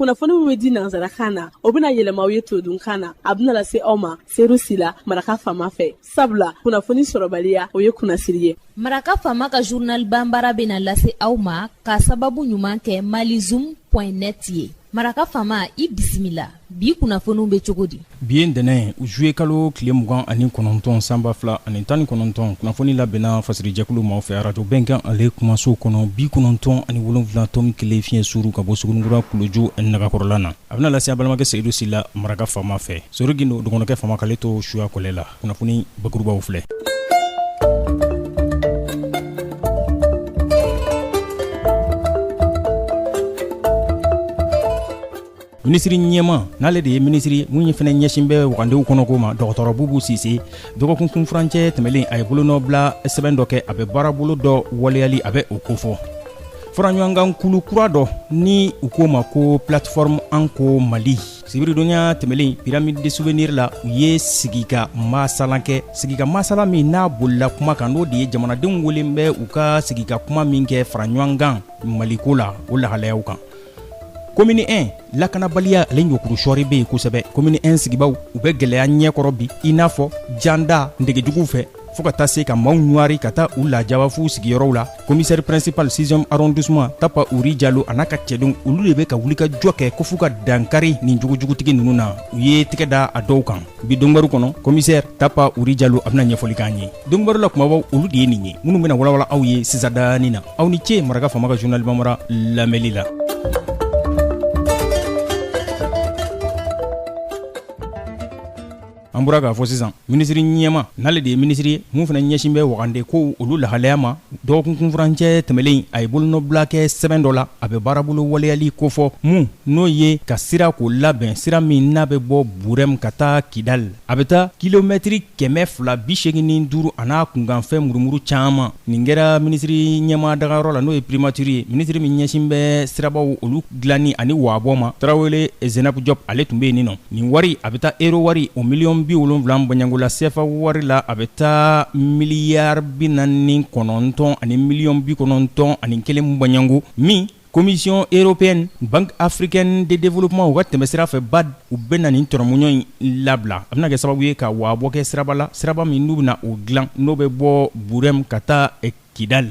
kunnafoni min bɛ di nanzarakan na o bɛna yɛlɛma aw ye todunkan na a bɛna lase aw ma seeru sila maraka faama fɛ sabula kunnafoni sɔrɔbaliya o ye kunnasiri ye. Maraka faama ka journal banbara bɛna lase aw ma ka sababu ɲuman kɛ malizoom.net ye. Maraka faama i bisimila bi kunnafoniw bɛ cogo di? Bi ntɛnɛn juillet kalo tile 29 sanba 2019 kunnafoni labɛnna fasirijɛkulu ma fɛ radio bɛnkan ale kumaso kɔnɔ 97 tɔmi 1 fiɲɛ suru ka bɔ Sugunikura Kulojo nagakɔrɔla na. A bɛna lase a balimakɛ Seyidu Sila maraka faama fɛ. Sori Gindo dɔgɔnɔkɛ faama k'ale to suya kɔlɛ la. Kunnafoni bakurubaw filɛ. Ministri ɲɛma n'ale de ye ministri mun ye fɛnɛ ɲɛsin bɛ wagandew kɔnɔko ma dɔgɔtɔrɔ Bubu Sise dɔgɔkun kunfurancɛ tɛmɛlen a ye bolonɔ bila sɛbɛn dɔ kɛ a bɛ baarabolo dɔ waleyali a bɛ o kofɔ faraɲɔgɔnkan kulu kura dɔ ni u ko ma ko plateforme Anko Mali sibiridonya tɛmɛlen pyramide de souvenir la u ye sigika masala min n'a bolila kuma kan n'o de ye jamanadenw welen bɛ u ka sigika kuma min kɛ faraɲɔgɔnkan Maliko la o lahalayaw kan. Commune 1 lakanabaliya ale ɲɔkuru sɔri bɛ yen kosɛbɛ. Commune 1 sigibaw u bɛ gɛlɛya ɲɛkɔrɔ bi i n'a fɔ janda ndegejuguw fɛ fo ka taa se ka maaw ɲuwari ka taa u lajabafu sigiyɔrɔw la. Commissaire principal 6e arrondissement Tapa Uri Jalo a n'a ka cɛdenw olu de bɛ ka wuli ka jɔ kɛ ko f'u ka dankari nin jugujugutigi ninnu na u ye tɛgɛ da a dɔw kan. Bi donbaru kɔnɔ commissaire Tapa Uri Jalo a bɛna ɲɛfɔli k'an ye. Donbaru la kumabaw olu de ye nin ye minnu bɛna walawala aw ye sisadani na. Aw ni ce maraka faama ka journal Banbara lamɛli la. An bɔra k'a fɔ sisan ministri ɲɛma n'ale de ye ministri ye mun fana ɲɛsin bɛ wagande ko olu lahalaya ma dɔgɔkun kunfurancɛ tɛmɛlen a ye bolonɔbila kɛ sɛbɛn dɔ la a bɛ baarabolo waleyali kofɔ mun n'o ye ka sira k'o labɛn sira min n'a bɛ bɔ Burɛm ka taa Kidal a bɛ taa kilomɛtiri 285 a n'a kunkanfɛn murumuru caman nin kɛra ministri ɲɛma dagayɔrɔ la n'o ye primature ye ministri min ɲɛsin bɛ sirabaw olu dilanni ani waabɔ ma Tarawele Zenabu Diop ale tun bɛ yen nɔ nin wari a bɛ taa euro wari o miliyɔn 70 banyangola CFA wari la a bɛ taa miliyari 49 ani miliyɔn 91 ani 1 banyango min Commission européenne Banque africaine de développement u ka tɛmɛsira fɛ BAD u bɛ na nin tɔrɔmuɲɔ in labila a bɛna kɛ sababu ye ka waabɔ kɛ siraba la siraba min n'u bɛna o dilan n'o bɛ bɔ Burɛm ka taa Kidal.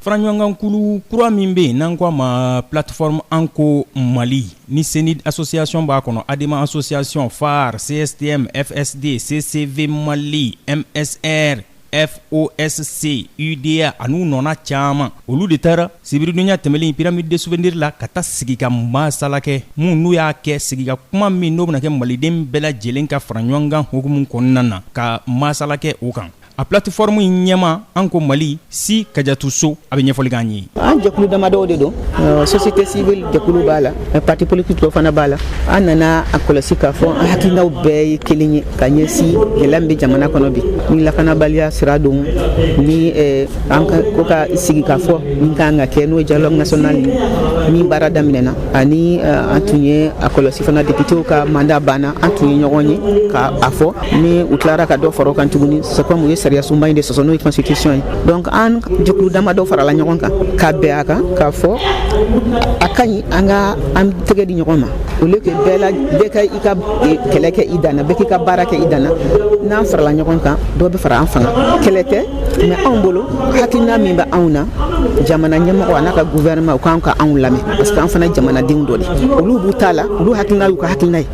Faraɲɔgɔnkan kulu kura min bɛ yen n'an ko a ma plateforme Anko Mali ni Senid association b'a kɔnɔ Adema association FAR CSTM FSD CCV Mali MSR FOSC UDA an'u nɔna caman olu de taara sibiridonya tɛmɛlen pyramide de souvenir la ka taa sigi ka masala kɛ mun n'u y'a kɛ sigi ka kuma min n'o bɛna kɛ maliden bɛɛ lajɛlen ka faraɲɔgɔnkan hukumu kɔnɔna na ka masala kɛ o kan. A plateforme ɲɛma Anko Mali si Kajatu So a bɛ ɲɛfɔli k'an ye. An jɛkulu damadɔ de don société civile jɛkulu b'a la parti politique dɔ fana b'a la an nana a kɔlɔsi k'a fɔ an hakilinaw bɛɛ ye kelen ye ka ɲɛsin gɛlɛya min bɛ jamana kɔnɔ bi ni lakanabaliya sira don ni an ko ka sigi k'a fɔ min kan ka kɛ n'o ye dialogue national min baara daminɛna ani an tun ye a kɔlɔsi fana députéw ka mandat banna an tun ye ɲɔgɔn ye k'a fɔ ni u tilara ka dɔ fara o kan tuguni c'est comme ye sariya sunba in de sɔsɔ n'o ye constitution ye donc an jɛkulu damadɔ farala ɲɔgɔn kan ka bɛn a kan k'a fɔ a ka ɲi an ka an tɛgɛ di ɲɔgɔn ma au lieu que bɛɛ ka i ka kɛlɛ kɛ i danna bɛɛ k'i ka baara kɛ i danna n'an farala ɲɔgɔn kan dɔw bɛ fara an fanga kɛlɛ tɛ mais anw bolo hakilina min bɛ anw na jamana ɲɛmɔgɔ a n'a ka gouvernement u kan ka anw lamɛn parce que an fana jamanadenw dɔ de olu b'u ta la olu hakilina y'u ka hakilina ye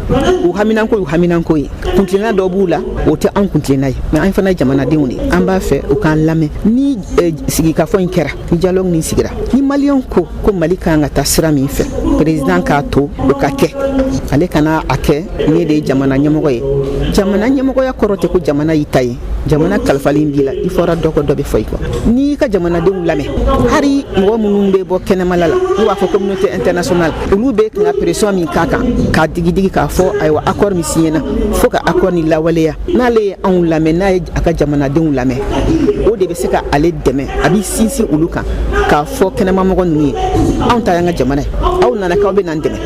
u haminanko y'u haminanko ye kuntilenna dɔw b'u la o tɛ anw kuntilenna ye mais an fana jamanadenw de an b'a fɛ u k'an lamɛn ni sigikafɔ in kɛra ni dialogue nin sigira ni maliyɛnw ko Mali kan ka taa sira min fɛ président k'a to o ka kɛ ale kana a kɛ ne de ye jamana ɲɛmɔgɔ ye jamana ɲɛmɔgɔya kɔrɔ tɛ ko jamana y'i ta ye jamana kalifalen b'i la i fɔra dɔ kɔ dɔ bɛ fɔ i kɔ n'i ka jamanadenw lamɛn hali mɔgɔ minnu bɛ bɔ kɛnɛmala la n'u b'a fɔ communauté internationale olu bɛ ka pression min k'a kan k'a digi k'a fɔ ayiwa accord min signé na fo ka accord ni lawaleya n'ale ye anw lamɛn n'a ye a ka jamanadenw lamɛn o de bɛ se ka ale dɛmɛ a bɛ sinsin olu kan k'a fɔ kɛnɛmamɔgɔ ninnu ye anw ta y'an ka jamana ye aw nana k'aw bɛ n'an dɛmɛ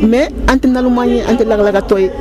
mais an tɛ naloma ye an tɛ lagalagatɔ ye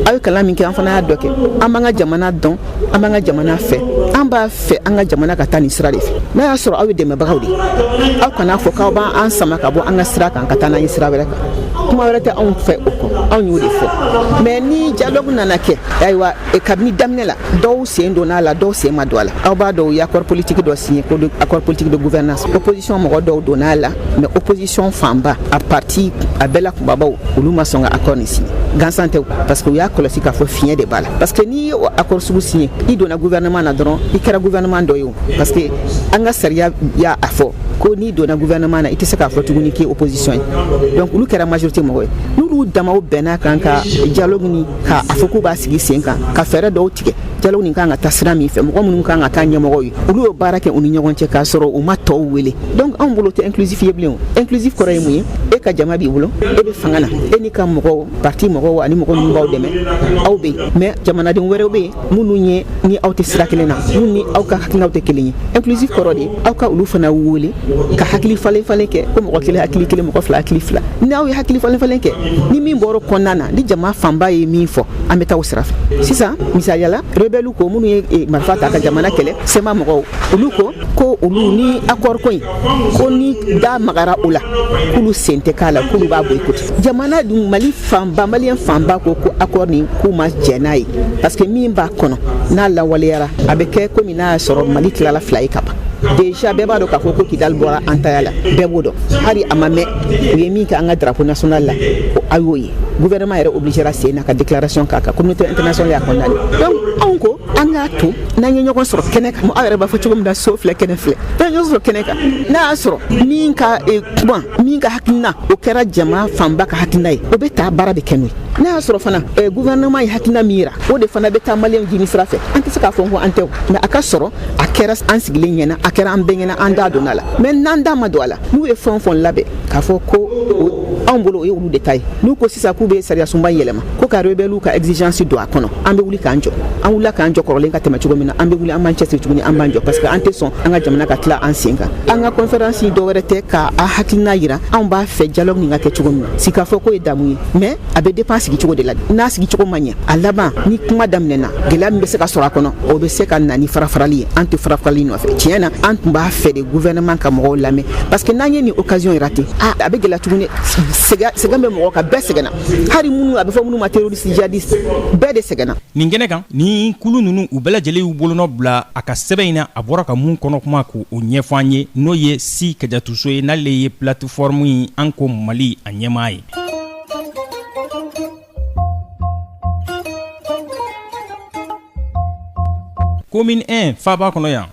aw ye kalan min kɛ an fana y'a dɔ kɛ an b'an ka jamana dɔn an b'an ka jamana fɛ an b'a fɛ an ka jamana ka taa nin sira de fɛ n'a y'a sɔrɔ aw ye dɛmɛbagaw de ye aw kana fɔ k'aw b'an sama ka bɔ an ka sira kan ka taa n'an ye sira wɛrɛ kan kuma wɛrɛ tɛ anw fɛ o kɔ anw y'o de fɔ mais ni dialogue nana kɛ ayiwa kabini daminɛ la dɔw sen donna la dɔw sen ma don a la aw b'a dɔn u ye accord politique dɔ signé ko accord politique de gouvernance opposition mɔgɔ dɔw donna a la mais opposition fanba a parti a bɛɛ la kunbabaw olu ma sɔn ka accord nin signé gansan tɛ parce que u y'a kɔlɔsi k'a fɔ fiɲɛ de b'a la parce que n'i ye o accord sugu signé i donna gouvernement na dɔrɔn i kɛra gouvernement dɔ ye o parce que an ka sariya y'a fɔ ko n'i donna gouvernement na i tɛ se k'a fɔ tuguni k'i ye opposition ye donc olu kɛra majorité mɔgɔ ye n'olu damaw bɛnna kan ka dialogue ni k'a fɔ k'u b'a sigi sen kan ka fɛɛrɛ dɔw tigɛ dialogue nin kan ka taa sira min fɛ mɔgɔ minnu kan ka k'a ɲɛmɔgɔw ye olu y'o baara kɛ u ni ɲɔgɔn cɛ k'a sɔrɔ u ma tɔw wele donc anw bolo tɛ inclusif ye bilen o inclusif kɔrɔ ye mun ye e ka jama b'i bolo e bɛ fanga na e ni ka mɔgɔw parti mɔgɔw ani mɔgɔ minnu b'aw dɛmɛ aw bɛ yen mais jamanaden wɛrɛw bɛ yen minnu ye ni aw tɛ sira kelen na minnu ni aw ka hakilinaw tɛ kelen ye inclusif kɔrɔ de aw ka olu fana wele ka hakili falen falen kɛ ko mɔgɔ kelen hakili kelen mɔgɔ fila hakili fila ni aw ye hakili falen falen kɛ ni min bɔra kɔnɔna na ni jama fanba ye min fɔ an bɛ taa o sira fɛ sisan misaliyala rebelle ko minnu ye marifa ta ka jamana kɛlɛ sema mɔgɔw olu ko olu ni accord ko in ko ni da magara o la k'olu sen tɛ k'a la k'olu b'a boycotté jamana dun mali fanba maliyɛn fanba ko accord nin k'u ma jɛ n'a ye parce que min b'a kɔnɔ n'a lawaleyara a bɛ kɛ komi n'a y'a sɔrɔ mali tilala fila ye ka ban déjà bɛɛ b'a dɔn k'a fɔ ko Kidal bɔra an taya la bɛɛ b'o dɔn hali a ma mɛn u ye min kɛ an ka drapeau national la o a y'o ye gouvernement yɛrɛ obligera sen na ka déclaration k'a kan communauté internationale y'a condamné donc anw ko an k'a to n'an ye ɲɔgɔn sɔrɔ kɛnɛ kan aw yɛrɛ b'a fɔ cogo min na so filɛ kɛnɛ filɛ n'an ye ɲɔgɔn sɔrɔ kɛnɛ kan n'a y'a sɔrɔ min ka kuma min ka hakilina o kɛra jama fanba ka hakilina ye o bɛ taa baara de kɛ n'o ye n'a y'a sɔrɔ fana gouvernement ye hakilina min yira o de fana bɛ taa maliyɛnw jimi sira fɛ an tɛ se k'a fɔ ko an tɛ o mais a ka sɔrɔ a kɛra an sigilen ɲɛna a kɛra an bɛɛ ɲɛna an da donna a la mais n'an da ma don a la n'u ye fɛn o fɛn labɛn k'a fɔ ko anw bolo o ye olu de ta ye n'u ko sisan k'u bɛ sariya sunba yɛlɛma ko ka rebelle ka exigence don a kɔnɔ an bɛ wuli k'an jɔ an wulila k'an jɔ kɔrɔlen ka tɛmɛ cogo min na an bɛ wuli an b'an cɛsiri tuguni an b'an jɔ parce que an tɛ sɔn an ka jamana ka tila an sen kan an ka conférence dɔ wɛrɛ tɛ k'a hakilina yira anw b'a fɛ dialogue nin ka kɛ cogo min na si k'a fɔ k'o ye damu ye mais a bɛ dépend sigi cogo de la n'a sigi cogo man ɲɛ a laban ni kuma daminɛna gɛlɛya min bɛ se ka sɔrɔ a kɔnɔ o bɛ se ka na ni farafarali ye an tɛ farafarali nɔfɛ tiɲɛ na an tun b'a fɛ de gouvernement ka mɔgɔw lamɛn parce que n'an ye nin occasion raté a bɛ gɛlɛya tuguni sɛgɛn bɛ mɔgɔ kan bɛɛ sɛgɛnna hali minnu a bɛ fɔ minnu ma terroriste djihadiste bɛɛ de sɛgɛnna nin kɛnɛ kan ni kulu ninnu u bɛɛ lajɛlen y'u bolonɔ bila a ka sɛbɛn in na a bɔra ka mun kɔnɔ kuma k'o ɲɛfɔ an ye n'o ye si kajatuso ye n'ale ye plateforme yi an ko mali a ɲɛmaa ye commune 1 faba kɔnɔ yan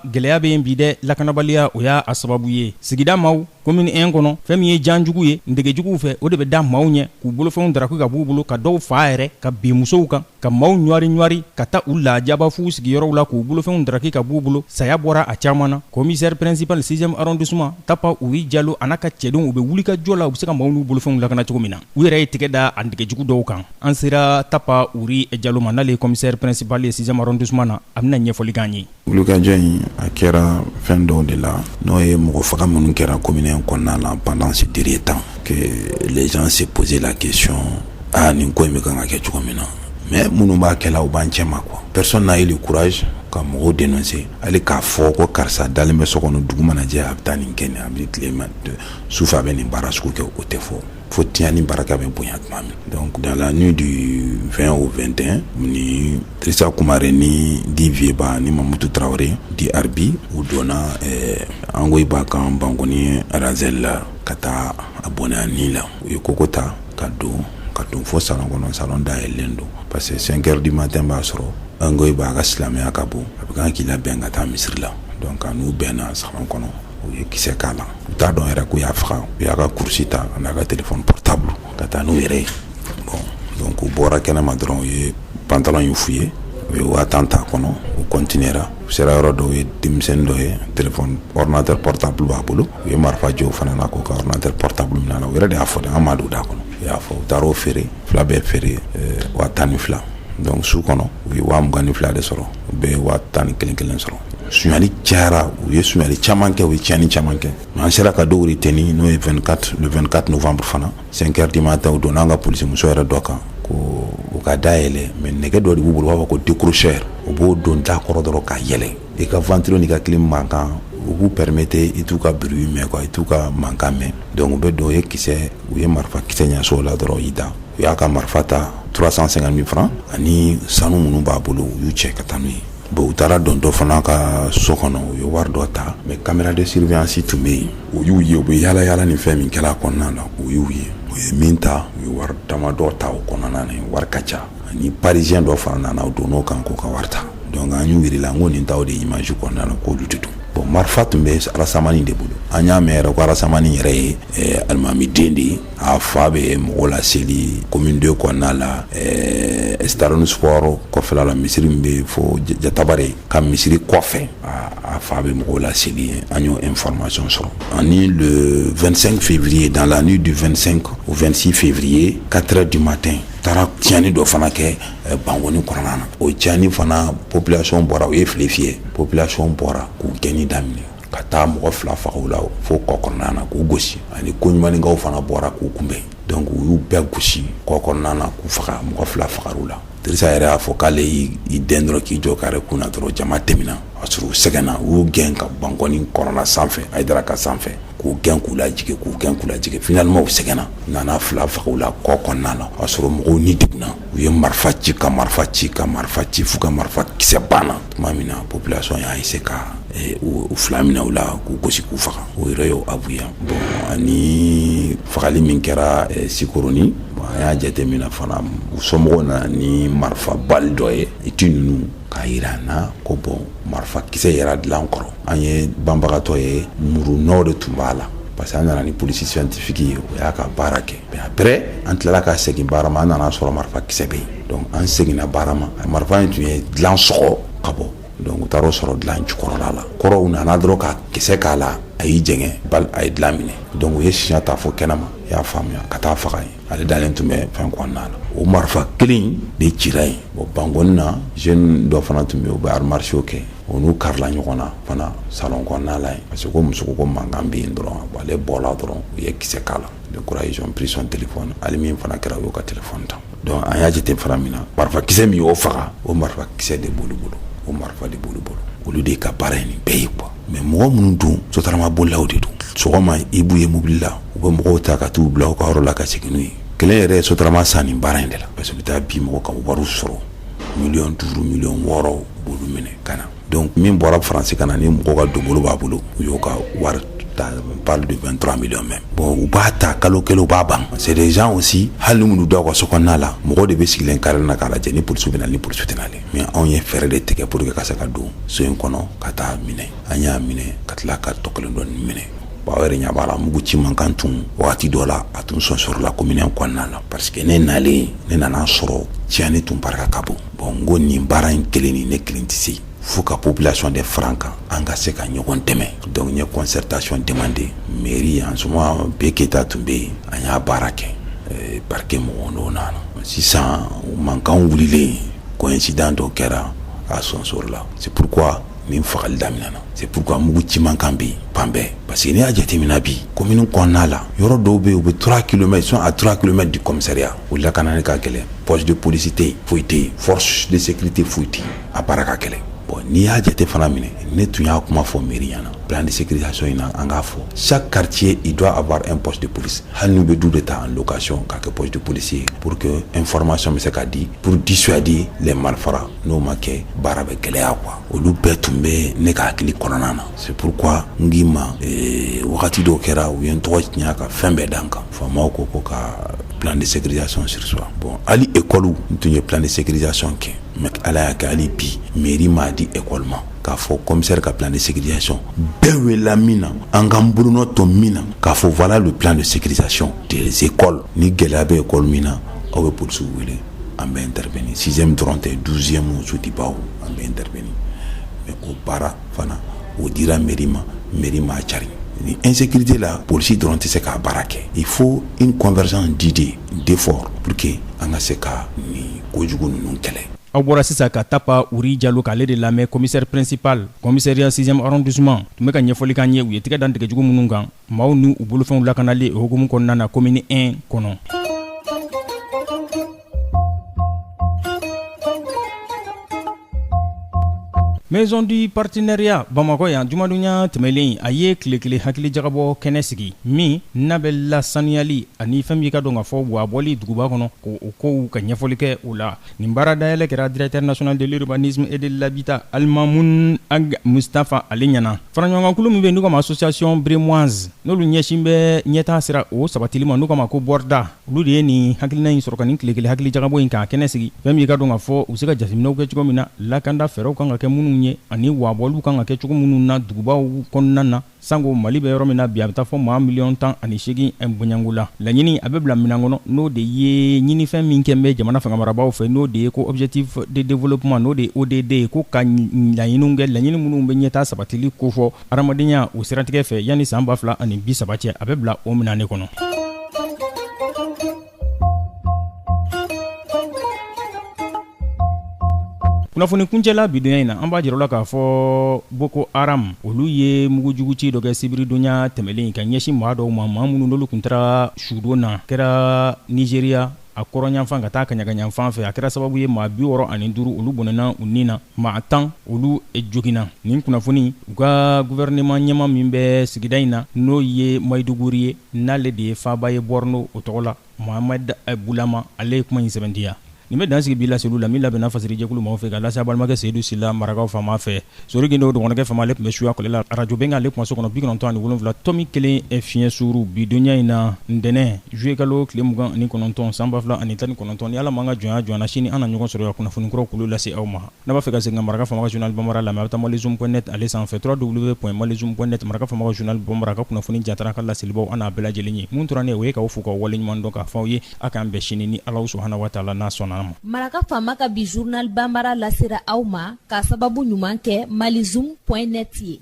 gɛlɛya bɛ yen bi dɛ lakanabaliya o y'a sababu ye sigida maaw commune 1 kɔnɔ fɛn min ye janjugu ye ndegejuguw fɛ o de bɛ da maaw ɲɛ k'u bolofɛnw daraki ka b'u bolo ka dɔw fa yɛrɛ ka bin musow kan ka maaw ɲwari ka taa u lajaba f'u sigiyɔrɔw la k'u bolofɛnw daraki ka b'u bolo saya bɔra a caman na commissaire principal 6e arrondissement tapa uri jalo a n'a ka cɛdenw u bɛ wuli ka jɔ la u bɛ se ka maaw n'u bolofɛnw lakana cogo min na u yɛrɛ ye tɛgɛ da a ndegejugu dɔw kan an sera tapa uri jalo ma n'ale ye commissaire principal ye 6e arrondissement na a bɛna ɲɛfɔli k'an ye wulikajɔ in a kɛra fɛn dɔw de la n'o ye mɔgɔ faga minnu kɛra commune kɔnɔna la pendant ce dernier temps que les gens se posaient la question nin ko in bɛ kan ka kɛ cogo min na mais minnu b'a kɛla u b'an cɛ ma quoi personne n'a eu le courage ka mɔgɔw dénoncer hali k'a fɔ ko karisa dalen bɛ so kɔnɔ dugu mana jɛ a bɛ taa nin kɛ nin a bɛ tile sufɛ a bɛ nin baara sugu kɛ o tɛ fɔ fo tiɲɛ ni baraka bɛ bonya tuma min donc dans la nuit du 20 au 21 ni Trissa Kumare ni Di Vieba ni Mamutu Traoré di Arbi u donna Angoy Bakan Bangoni Razel la ka taa a bɔnɛ a ni la u ye koko ta ka don fo salon kɔnɔ salon dayɛlɛlen don parce que 5 heures du matin b'a sɔrɔ Angoy b'a ka silamɛya ka bon a bɛ kan k'i labɛn ka taa misiri la donc a n'u bɛnna salon kɔnɔ u ye kisɛ k'a la u t'a dɔn yɛrɛ k'u y'a faga u y'a ka kurusi ta a n'a ka téléphone portable ka taa n'u yɛrɛ ye bon donc u bɔra kɛnɛma dɔrɔn u ye pantalon in f'u ye u ye 5000 t'a kɔnɔ u continuera u sera yɔrɔ dɔw ye denmisɛnnin dɔ ye téléphone ordinateur portable b'a bolo u ye marifa jɔ o fana na k'o ka ordinateur portable minɛ a la u yɛrɛ de y'a fɔ dɛ an ma don d'a kɔnɔ u y'a fɔ u taara o feere fila bɛɛ feere 10200 donc su kɔnɔ u ye 22000 de sɔrɔ u bɛɛ ye 111 sɔrɔ suɲali cayara u ye suɲali caman kɛ u ye tiɲɛni caman kɛ mais an sera ka dɔw retenir n'o ye le 24 novembre fana 5h du matin u donna an ka polisimuso yɛrɛ dɔ kan ko u ka dayɛlɛ mais nɛgɛ dɔ de b'u bolo u b'a fɔ ko décrocheur u b'o don da kɔrɔ dɔrɔn ka yɛlɛ i ka ventilo n'i ka clim mankan u b'u permettre i t'u ka bruit mɛn quoi i t'u ka mankan mɛn donc u bɛ don u ye marifa kisɛ ɲɛso o la dɔrɔn i da u y'a ka marifa ta 350 000 francs ani sanu minnu b'a bolo u y'u cɛ ka taa n'u ye bon u taara don dɔ fana ka so kɔnɔ u ye wari dɔ ta mais caméra de surveillance tun bɛ yen u y'u ye u bɛ yaala yaala ni fɛn min kɛla a kɔnɔna na u y'u ye u ye min ta u ye wari dama dɔ ta o kɔnɔna na wari ka ca ani parisien dɔ fana nana u donn'o kan k'u ka wari ta donc an y'u yirila n ko nin t'aw de image kɔnɔna na k'olu de don bon marifa tun bɛ Alasamani de bolo an y'a mɛn yɛrɛ ko Alasamani yɛrɛ ye alimami den de ye a fa bɛ mɔgɔw laseli commune 2 kɔnɔna la stadium sport kɔfɛla la misiri min bɛ fo Jatabare ka misiri kɔfɛ a fa bɛ mɔgɔw laseli ye an y'o information sɔrɔ ani le 25 février dans la nuit du 25 au 26 février 4h du matin taara tiɲɛni dɔ fana kɛ Bangoni kɔnɔna na o tiɲɛni fana population bɔra u ye file fiyɛ population bɔra k'u gɛnni daminɛ ka taa mɔgɔ 2 faga u la fo kɔ kɔnɔna na k'u gosi ani koɲumanikaw fana bɔra k'u kunbɛn donc u y'u bɛɛ gosi kɔ kɔnɔna na k'u faga mɔgɔ 2 fagar'u la Dirisa yɛrɛ y'a fɔ k'ale y'i den dɔrɔn k'i jɔ kare kunna dɔrɔn jama tɛmɛna a sɔrɔ u sɛgɛnna u y'u gɛn ka Bangoni kɔnɔna sanfɛ Hayidara ka sanfɛ k'u gɛn k'u lajigin finalement u sɛgɛnna nana 2 faga u la kɔ kɔnɔna na a sɔrɔ mɔgɔw ni degunna u ye marifa ci f'u ka marifa kisɛ banna tuma min na population y'a essayer ka u 2 minɛ u la k'u gosi k'u faga o yɛrɛ y'o abuya bon ani fagali min kɛra Sikoroni an y'a jateminɛ fana u somɔgɔw nana ni marifa bali dɔ ye iti ninnu k'a yira an na ko bon marifa kisɛ yɛrɛ dilan kɔrɔ an ye banbagatɔ ye murunɔw de tun b'a la parce que an nana ni police scientifique ye o y'a ka baara kɛ mais après an tilala ka segin baara ma an nana sɔrɔ marifa kisɛ bɛ yen donc an seginna baara ma marifa in tun ye dilan sɔgɔ ka bɔ donc u taara o sɔrɔ dilan jukɔrɔla la kɔrɔw nana dɔrɔn ka kisɛ k'a la a y'i jɛngɛ bali a ye dilan minɛ donc u ye siɲɛ ta fo kɛnɛma i y'a faamuya ka taa faga ye ale dalen tun bɛ fɛn kɔnɔna la o marifa kelen de cira yen bon Bangoni na jeune dɔ fana tun bɛ yen u bɛ arts martiaux kɛ o n'u karila ɲɔgɔn na fana salon kɔnɔna la yen parce que ko muso ko mankan bɛ yen dɔrɔn ale bɔra dɔrɔn u ye kisɛ k'a la de courage ils ont pris son téléphone hali min fana kɛra u y'o ka téléphone ta donc an y'a jate fana min na marifa kisɛ min y'o faga o marifa kisɛ de b'olu bolo o marifa de b'olu bolo olu de ka baara ye nin bɛɛ ye quoi mais mɔgɔ minnu dun sotarama bolilaw de don sɔgɔma i b'u ye mobili la u bɛ mɔgɔw ta ka t'u bila u ka yɔrɔ la ka segin n'u ye kelen yɛrɛ ye sotarama san nin baara in de la parce que u bɛ taa bi mɔgɔ ka wariw sɔrɔ 5 millions 6 millions b'olu minɛ ka na donc min bɔra Faransi ka na ni mɔgɔ ka donbolo b'a bolo u y'o ka wari ta on parle de 23 millions même bon u b'a ta kalo kelen u b'a ban c'est des gens aussi hali minnu da ka so kɔnɔna la mɔgɔ de bɛ sigilen kare na k'a lajɛ ni polisiw bɛ na ni polisiw tɛ nalen mais anw ye fɛɛrɛ de tigɛ pour que ka se ka don so in kɔnɔ ka taa minɛ an y'a minɛ ka tila ka tɔ kelen dɔ minɛ bon aw yɛrɛ ɲɛ b'a la mugu ci man kan tun wagati dɔ la a tun sɔnsɔrɔla commune kɔnɔna la parce que ne nalen ne nana sɔrɔ tiɲɛni tun barika ka bon bon n ko nin baara in kelen ni ne kelen tɛ se fo ka population de fara an kan an ka se ka ɲɔgɔn dɛmɛ donc n ye concertation demandé mairie en ce moment bɛɛ keta tun bɛ yen an y'a baara kɛ parquet mɔgɔw n'o nana sisan mankan wulilen coïncident dɔ kɛra a sɔnsɔrɔ la c'est pourquoi nin fagali daminɛna c'est pourquoi mugu ci man kan bɛ yen fan bɛɛ parce que n'i y'a jateminɛ bi commune kɔnɔna la yɔrɔ dɔw bɛ yen u bɛ 3 km ils sont à 3 km du commissariat o lakanani ka gɛlɛn poste de police tɛ yen foyi tɛ yen force de sécurité foyi tɛ yen a baara ka gɛlɛn bon n'i y'a jate fana minɛ ne tun y'a kuma fɔ mairie ɲɛna plan de sécurisation in na an k'a fɔ chaque quartier il doit avoir un poste de police hali n'u bɛ du de ta en location k'a kɛ poste de police ye pour que information bɛ se ka di pour dissuader les malfrats n'o ma kɛ baara bɛ gɛlɛya quoi olu bɛɛ tun bɛ ne ka hakili kɔnɔna na c'est pourquoi n k'i ma wagati dɔw kɛra u ye n tɔgɔ tiɲɛ ka fɛn bɛɛ d'an kan faamaw ko ka plan de sécurisation sur soi bon hali école n tun ye plan de sécurisation kɛ mais ala y'a kɛ hali bi mairie m'a di école ma k'a fɔ commissaire ka plan de sécurisation bɛɛ welela min na an k'an bolonɔ to min na k'a fɔ voilà le plan de sécurisation des écoles ni gɛlɛya bɛ école min na aw bɛ polisiw wele an bɛ intervenir 6e dɔrɔn tɛ 12e sotibaw an bɛ intervenir mais o baara fana o dira mairie m'a cari ni insécurité la polisi dɔrɔn tɛ se k'a baara kɛ il faut une convergence d'idées d'efforts pour que an ka se ka ni kojugu ninnu kɛlɛ aw bɔra sisan ka tapa uri jalo k'ale de lamɛn commissaire principal commissariat 6e arrondissement tun bɛ ka ɲɛfɔli k'an ye u ye tɛgɛ dan tigɛjugu minnu kan maaw n'u bolofɛnw lakanali o hukumu kɔnɔna na commune 1 kɔnɔ. Maison du partenariat Bamako yan jumadonya tɛmɛlen a ye tile kelen hakili jagabɔ kɛnɛ sigi min n'a bɛ lasaniyali ani fɛn min ka dɔn ka fɔ wa bɔli duguba kɔnɔ ko o kow ka ɲɛfɔli kɛ o la nin baara dayɛlɛ kɛra directeur national de l'urbanisme et de l'habitat Alimamun Ag Mustafa ale ɲɛna faraɲɔgɔnkulu min bɛ n'u kama association bremoise n'olu ɲɛsin bɛ ɲɛtaa sira o sabatili ma n'u kama ko borda olu de ye nin hakilina in sɔrɔ ka nin tile kelen hakili jagabɔ in k'a kɛnɛ sigi fɛn min ka dɔn ka fɔ u se ka jateminɛw kɛ cogo min na lakanda fɛɛrɛw kan ka kɛ minnu ye ani wabɔliw kan ka kɛ cogo minnu na dugubaw kɔnɔna na sango Mali bɛ yɔrɔ min na bi a bɛ taa fɔ maa 1,18 million bonyango la laɲini a bɛ bila minan kɔnɔ n'o de ye ɲinifɛn min kɛ bɛ jamana fanga marabaaw fɛ n'o de ye ko objectif de développement n'o de ye ODD ko ka laɲiniw kɛ laɲini minnu bɛ ɲɛtaa sabatili ko fɔ adamadenya o siratigɛ fɛ yanni san 2030 cɛ a bɛ bila o minan de kɔnɔ. kunnafoni kuncɛla bidonya in na an b'a jira la k'a fɔ Boko Haram olu ye mugujuguci dɔ kɛ sibiridonya tɛmɛlen ka ɲɛsin maa dɔw ma maa minnu n'olu tun taara sudo na kɛra Nigeria a kɔrɔnyanfan ka taa kaɲagayanfan fɛ a kɛra sababu ye maa 65 olu bɔnɛna u nin na maa 10 olu joginna nin kunnafoni u ka gouvernement ɲɛma min bɛ sigida in na n'o ye Maiduguri ye n'ale de ye faaba ye Borno o tɔgɔ la Mohamed Bulama ale ye kuma in sɛbɛntiya nin bɛ dansigi bi laselu la min labɛnna fasiri jɛkulu maaw fɛ ka lase a balimakɛ Seydou Sila marakaw fama fɛ sori gindo dɔgɔnkɛ fama ale tun bɛ suya kɔlɛ la radio bɛn ale kuma so kɔnɔ 97.7 tɔmi kelen fiɲɛ suru bi donya in na ntɛnɛ juillet kalo tile 29 san 2019 ni ala man ka jɔnya sini an na ɲɔgɔn sɔrɔ ya kunnafoni kuraw kulu lase aw ma n'a b'a fɛ ka segin ka maraka fama ka journal bambara lamɛn a bɛ taa malizoom.net ale sanfɛ www.malizoom.net maraka fama ka journal bambara ka kunnafoni jatara ka laselibaw an n'a bɛɛ lajɛlen ye mun tora ne o ye k'aw fo k'aw wale ɲuman dɔn k'a fɔ aw ye a k'an bɛn sini ni Alahu subhanahu wa taala n'a sɔnna Maraka Fama ka bi journal Bambara lasera aw ma ka sababu ɲuman kɛ malizoom.net ye.